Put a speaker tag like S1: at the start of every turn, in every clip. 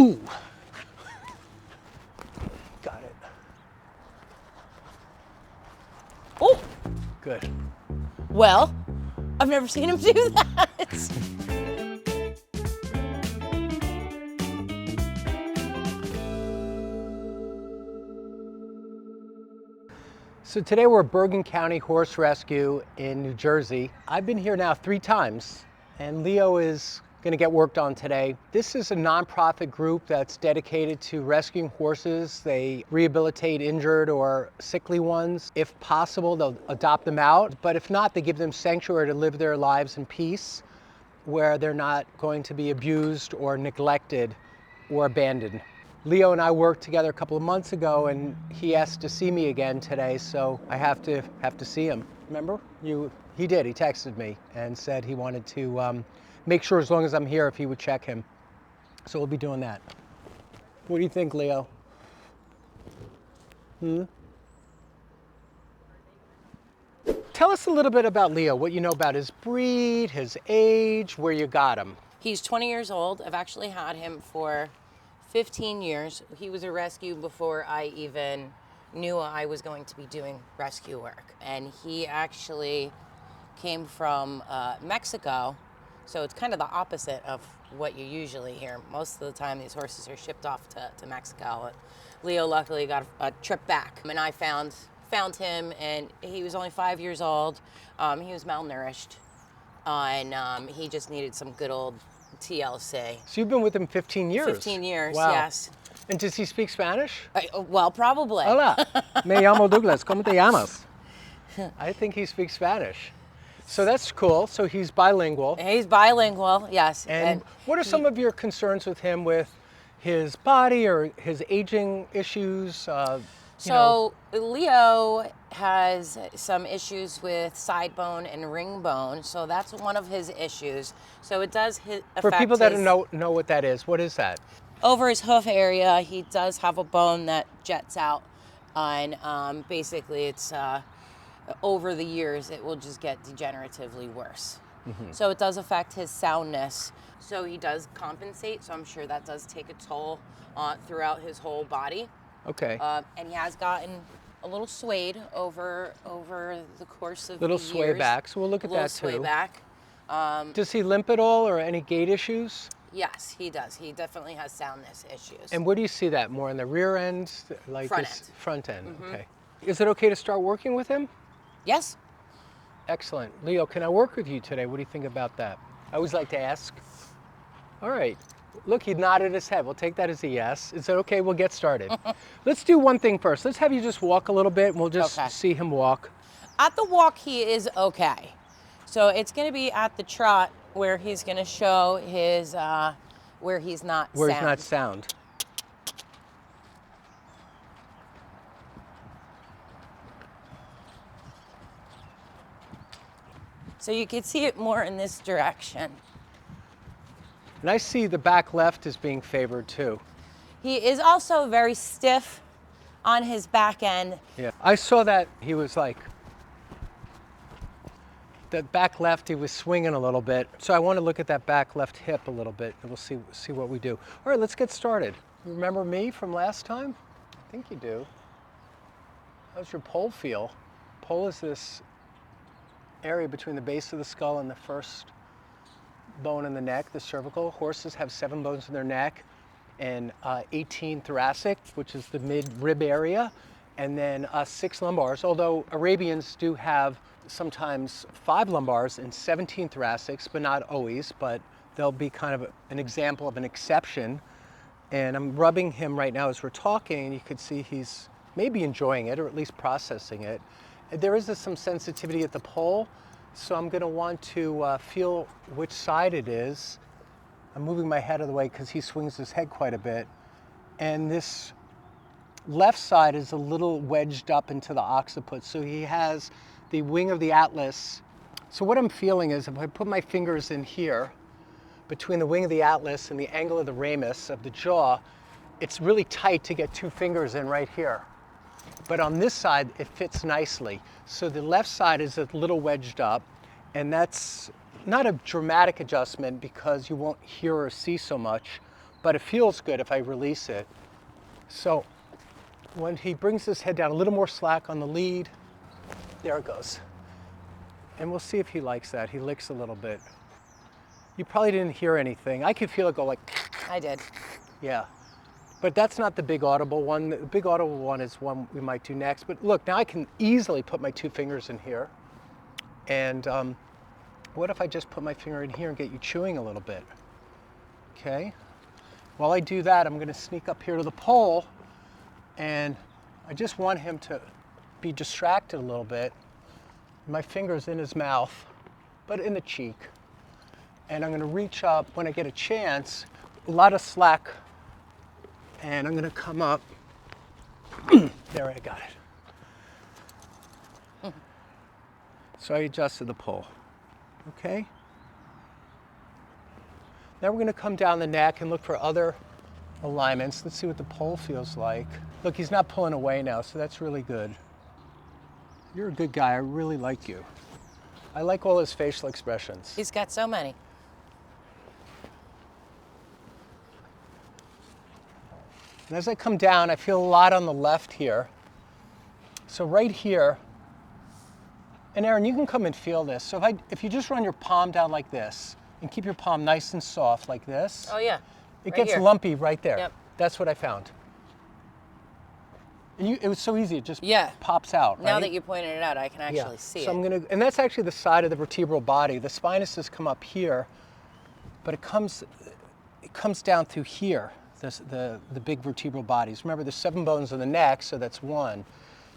S1: Ooh. Got it.
S2: Oh,
S1: Good.
S2: well, I've never seen him do that.
S1: So today we're at Bergen County Horse Rescue in New Jersey. I've been here now 3 times, and Leo is going to get worked on today. This is a nonprofit group that's dedicated to rescuing horses. They rehabilitate injured or sickly ones. If possible, they'll adopt them out, but if not, they give them sanctuary to live their lives in peace, where they're not going to be abused or neglected or abandoned. Leo and I worked together a couple of months ago, and he asked to see me again today, so I have to see him. Remember? He did. He texted me and said he wanted to make sure as long as I'm here if he would check him. So we'll be doing that. What do you think, Leo? Tell us a little bit about Leo, what you know about his breed, his age, where you got him.
S2: He's 20 years old. I've actually had him for 15 years. He was a rescue before I even knew I was going to be doing rescue work. And he actually came from Mexico, so it's kind of the opposite of what you usually hear. Most of the time these horses are shipped off to Mexico. Leo luckily got a trip back, and I found him, and he was only 5 years old. He was malnourished, and he just needed some good old TLC.
S1: So you've been with him 15 years?
S2: 15 years,
S1: wow.
S2: Yes.
S1: And does he speak Spanish?
S2: Well, probably.
S1: Hola, me llamo Douglas, ¿cómo te llamas? I think he speaks Spanish. So that's cool. So he's bilingual.
S2: He's bilingual, yes.
S1: And what are some of your concerns with him, with his body or his aging issues?
S2: So Leo has some issues with side bone and ring bone, so that's one of his issues. So it does affect
S1: For people that don't know what that is, what is that?
S2: Over his hoof area, he does have a bone that jets out, and basically it's over the years it will just get degeneratively worse. So it does affect his soundness. So he does compensate, so I'm sure that does take a toll throughout his whole body.
S1: Okay.
S2: And he has gotten a little swayed over the course of
S1: Little
S2: the
S1: sway
S2: years.
S1: back, so we'll look at that too.
S2: Little sway back.
S1: Does he limp at all or any gait issues?
S2: Yes, he does. He definitely has soundness issues.
S1: And where do you see that? More in the rear end? Like
S2: Front
S1: this,
S2: end.
S1: Front end, okay. Is it okay to start working with him?
S2: Yes.
S1: Excellent. Leo, can I work with you today? What do you think about that? I always like to ask. All right. Look, he nodded his head. We'll take that as a yes. Is it okay? We'll get started. Let's do one thing first. Let's have you just walk a little bit, and we'll just see him walk.
S2: At the walk, he is okay. So it's going to be at the trot where he's going to show his, where he's not sound.
S1: Where he's not sound.
S2: So you can see it more in this direction.
S1: And I see the back left is being favored too.
S2: He is also very stiff on his back end.
S1: Yeah, I saw that he was like, the back left, he was swinging a little bit. So I want to look at that back left hip a little bit, and we'll see what we do. All right, let's get started. Remember me from last time? I think you do. How's your pole feel? Pole is this area between the base of the skull and the first bone in the neck, the cervical. Horses have 7 bones in their neck and 18 thoracic, which is the mid-rib area, and then 6 lumbars, although Arabians do have sometimes 5 lumbars and 17 thoracics, but not always, but they'll be kind of an example of an exception. And I'm rubbing him right now as we're talking, and you could see he's maybe enjoying it, or at least processing it. There is some sensitivity at the pole, so I'm gonna want to feel which side it is. I'm moving my head out of the way because he swings his head quite a bit. And this left side is a little wedged up into the occiput. So he has the wing of the atlas. So what I'm feeling is if I put my fingers in here, between the wing of the atlas and the angle of the ramus of the jaw, it's really tight to get 2 fingers in right here. But on this side, it fits nicely. So the left side is a little wedged up, and that's not a dramatic adjustment because you won't hear or see so much, but it feels good if I release it. So when he brings his head down, a little more slack on the lead, there it goes. And we'll see if he likes that. He licks a little bit. You probably didn't hear anything. I could feel it go like,
S2: I did.
S1: yeah. But that's not the big audible one. The big audible one is one we might do next. But look, now I can easily put my 2 fingers in here. And what if I just put my finger in here and get you chewing a little bit? Okay. While I do that, I'm going to sneak up here to the pole, and I just want him to be distracted a little bit. My finger's in his mouth, but in the cheek. And I'm going to reach up when I get a chance, a lot of slack, and I'm going to come up. There, I got it. So I adjusted the pole. Okay. Now we're going to come down the neck and look for other alignments. Let's see what the pole feels like. Look, he's not pulling away now, so that's really good. You're a good guy. I really like you. I like all his facial expressions.
S2: He's got so many.
S1: And as I come down, I feel a lot on the left here. So right here, and Aaron, you can come and feel this. So if you just run your palm down like this and keep your palm nice and soft like this.
S2: Oh yeah.
S1: It
S2: Right
S1: gets
S2: here.
S1: lumpy right there.
S2: Yep.
S1: That's what I found. And it was so easy, it just
S2: Yeah.
S1: pops out, right?
S2: Now that you pointed it out, I can actually see
S1: So
S2: it.
S1: I'm gonna, and that's actually the side of the vertebral body. The spinuses come up here, but it comes down through here, the big vertebral bodies. Remember, there's 7 bones in the neck, so that's 1,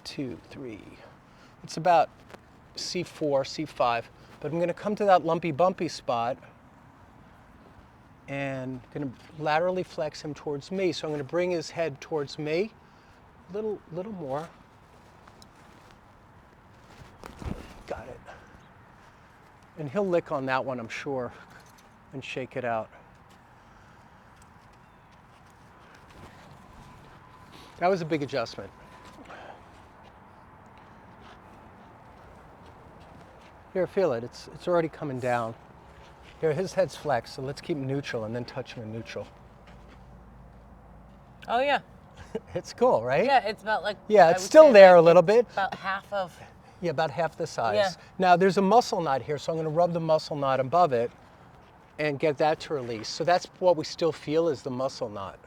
S1: 2, 3. It's about C4, C5. But I'm gonna come to that lumpy bumpy spot and gonna laterally flex him towards me. So I'm gonna bring his head towards me. Little more. Got it. And he'll lick on that one, I'm sure, and shake it out. That was a big adjustment. Here, feel it. It's already coming down. Here, his head's flexed, so let's keep him neutral and then touch him in neutral.
S2: Oh yeah.
S1: It's cool, right?
S2: Yeah, it's about like.
S1: Yeah,
S2: I
S1: it's
S2: would
S1: still
S2: say
S1: there
S2: like
S1: a little
S2: it's
S1: bit.
S2: About half of.
S1: Yeah, about half the size.
S2: Yeah.
S1: Now there's a muscle knot here, so I'm going to rub the muscle knot above it and get that to release. So that's what we still feel is the muscle knot.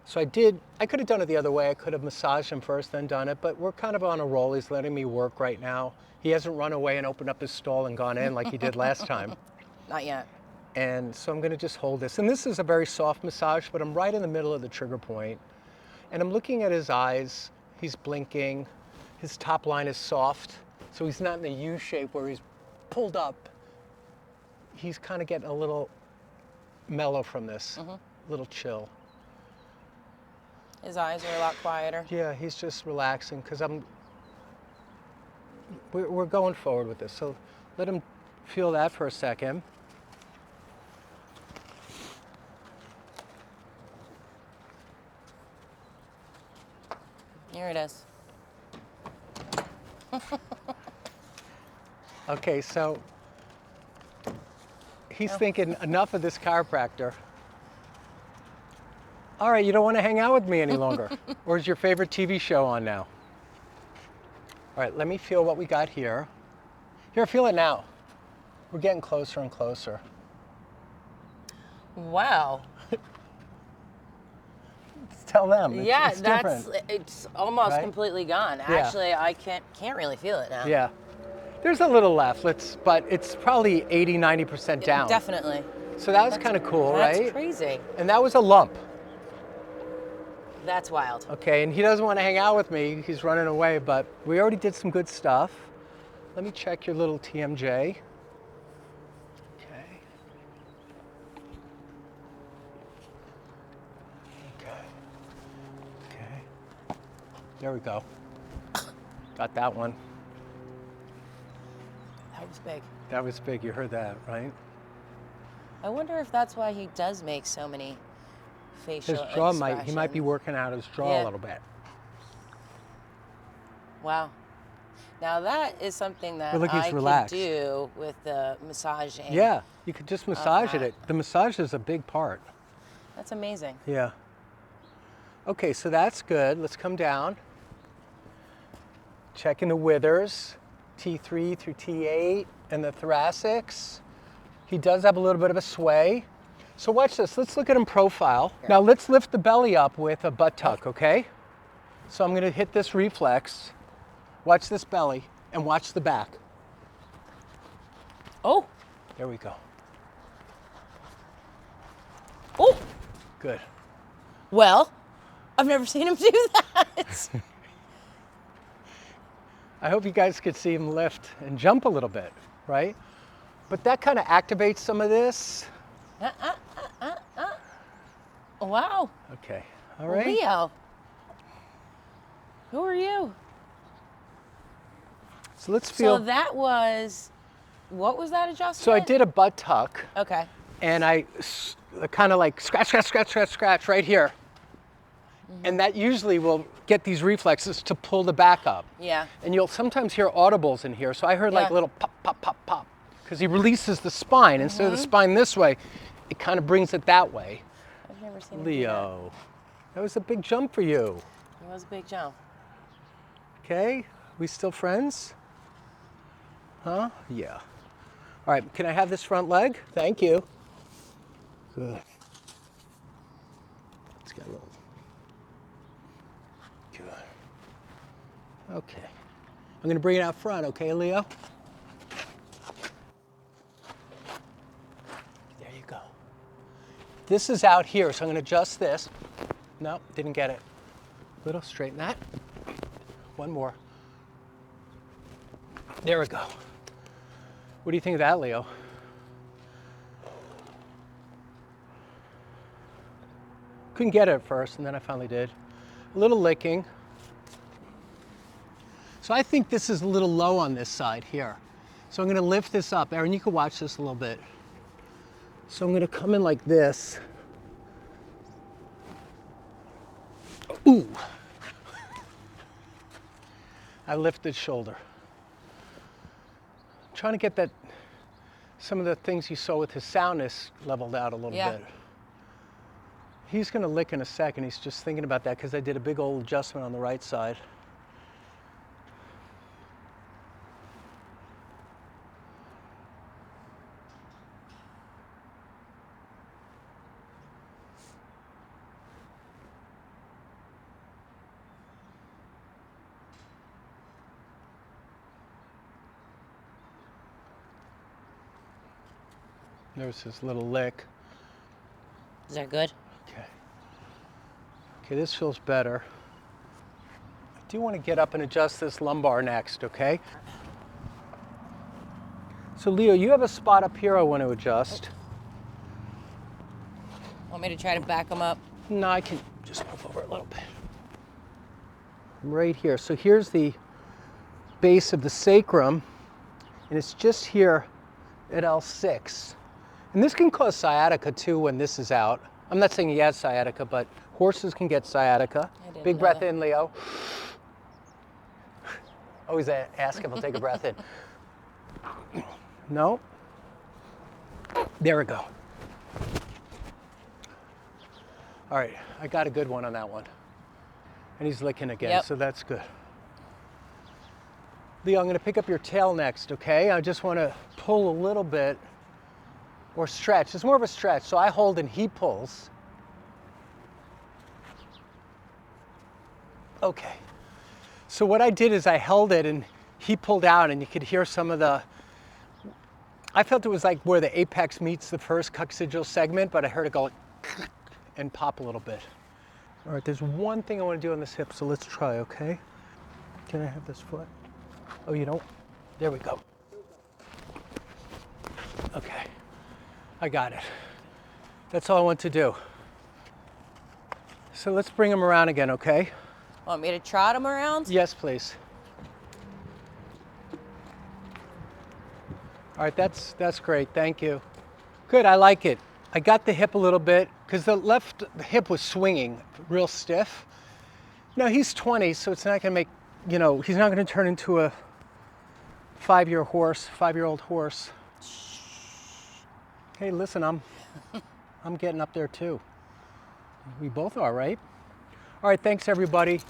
S1: So I could have done it the other way. I could have massaged him first, then done it, but we're kind of on a roll. He's letting me work right now. He hasn't run away and opened up his stall and gone in like he did last time.
S2: Not yet.
S1: And so I'm going to just hold this. And this is a very soft massage, but I'm right in the middle of the trigger point. And I'm looking at his eyes. He's blinking. His top line is soft. So he's not in the U shape where he's pulled up. He's kind of getting a little mellow from this, a little chill.
S2: His eyes are a lot quieter.
S1: Yeah, he's just relaxing because we're going forward with this. So let him feel that for a second.
S2: Here it is.
S1: Okay, so he's thinking enough of this chiropractor. All right, you don't want to hang out with me any longer. Or is your favorite TV show on now? All right, let me feel what we got here. Here, feel it now. We're getting closer and closer.
S2: Wow.
S1: Tell them.
S2: Yeah,
S1: it's different.
S2: it's almost
S1: Right?
S2: completely gone.
S1: Yeah.
S2: Actually, I can't really feel it now.
S1: Yeah. There's a little left, but it's probably 80-90% down.
S2: Definitely.
S1: So that was kind of cool,
S2: That's
S1: right?
S2: crazy.
S1: And that was a lump.
S2: That's wild.
S1: Okay, and he doesn't want to hang out with me. He's running away, but we already did some good stuff. Let me check your little TMJ. Okay. Okay. There we go. Got that one.
S2: That was big.
S1: That was big. You heard that, right?
S2: I wonder if that's why he does make so many facial
S1: His jaw he might be
S2: expressions.
S1: working out his jaw a
S2: Yeah.
S1: little bit.
S2: Wow. Now that is something that
S1: But look, he's
S2: I
S1: relaxed.
S2: could do with the massaging.
S1: Yeah, you could just massage
S2: that.
S1: it. The massage is a big part.
S2: That's amazing.
S1: Yeah. Okay, so that's good. Let's come down. Checking the withers, T3 through T8, and the thoracics. He does have a little bit of a sway. So watch this. Let's look at him profile. Now let's lift the belly up with a butt tuck, okay? So I'm going to hit this reflex. Watch this belly and watch the back.
S2: Oh.
S1: There we go.
S2: Oh.
S1: Good.
S2: Well, I've never seen him do that.
S1: I hope you guys could see him lift and jump a little bit, right? But that kind of activates some of this.
S2: Wow.
S1: Okay, all right.
S2: Leo, who are you?
S1: So let's feel.
S2: So that was, what was that adjustment?
S1: So I did a butt tuck.
S2: Okay.
S1: And I kind of like scratch right here. And that usually will get these reflexes to pull the back up.
S2: Yeah.
S1: And you'll sometimes hear audibles in here. So I heard like
S2: Yeah.
S1: little pop, pop, pop, pop. Because he releases the spine. Instead of the spine this way, it kind of brings it that way.
S2: I've never seen him
S1: Leo, that was a big jump for you.
S2: do that. It was a big jump.
S1: Okay, we still friends? Huh? Yeah. All right, can I have this front leg? Thank you. Good. It's got a little. Good. Okay. I'm going to bring it out front, okay, Leo? There you go. This is out here, so I'm going to adjust this. No, didn't get it. Little, straighten that. One more. There we go. What do you think of that, Leo? Couldn't get it at first, and then I finally did. A little licking. So I think this is a little low on this side here. So I'm going to lift this up. Erin, you can watch this a little bit. So I'm going to come in like this. Ooh. I lifted shoulder. Trying to get that, some of the things you saw with his soundness leveled out a little bit. He's going to lick in a second. He's just thinking about that because I did a big old adjustment on the right side. There's his little lick.
S2: Is that good?
S1: Okay. Okay, this feels better. I do want to get up and adjust this lumbar next, okay? So Leo, you have a spot up here I want to adjust.
S2: Want me to try to back him up?
S1: No, I can just move over a little bit. Right here. So here's the base of the sacrum, and it's just here at L6. And this can cause sciatica too when this is out. I'm not saying he has sciatica, but horses can get sciatica. Big breath in, Leo. Always ask if he'll take a breath in. No? There we go. All right, I got a good one on that one. And he's licking again, so that's good. Leo, I'm gonna pick up your tail next, okay? I just wanna pull a little bit or stretch. It's more of a stretch. So I hold and he pulls. Okay. So what I did is I held it and he pulled out, and you could hear some of the, I felt it was like where the apex meets the first coccygeal segment, but I heard it go and pop a little bit. All right, there's one thing I want to do on this hip, so let's try, okay? Can I have this foot? Oh, you don't? There we go. Okay. I got it. That's all I want to do. So let's bring him around again, okay?
S2: Want me to trot him around?
S1: Yes, please. All right, that's great. Thank you. Good, I like it. I got the hip a little bit because the hip was swinging real stiff. No, he's 20, so it's not going to make, you know, he's not going to turn into a five-year-old horse. Hey, listen, I'm getting up there too. We both are, right? All right, thanks everybody.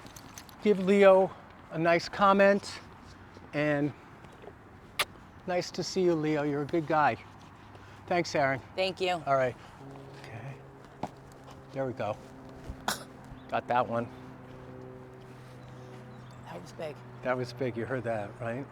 S1: Give Leo a nice comment, and nice to see you, Leo. You're a good guy. Thanks, Aaron.
S2: Thank you.
S1: All right. Okay. There we go. Got that one.
S2: That was big.
S1: That was big. You heard that, right?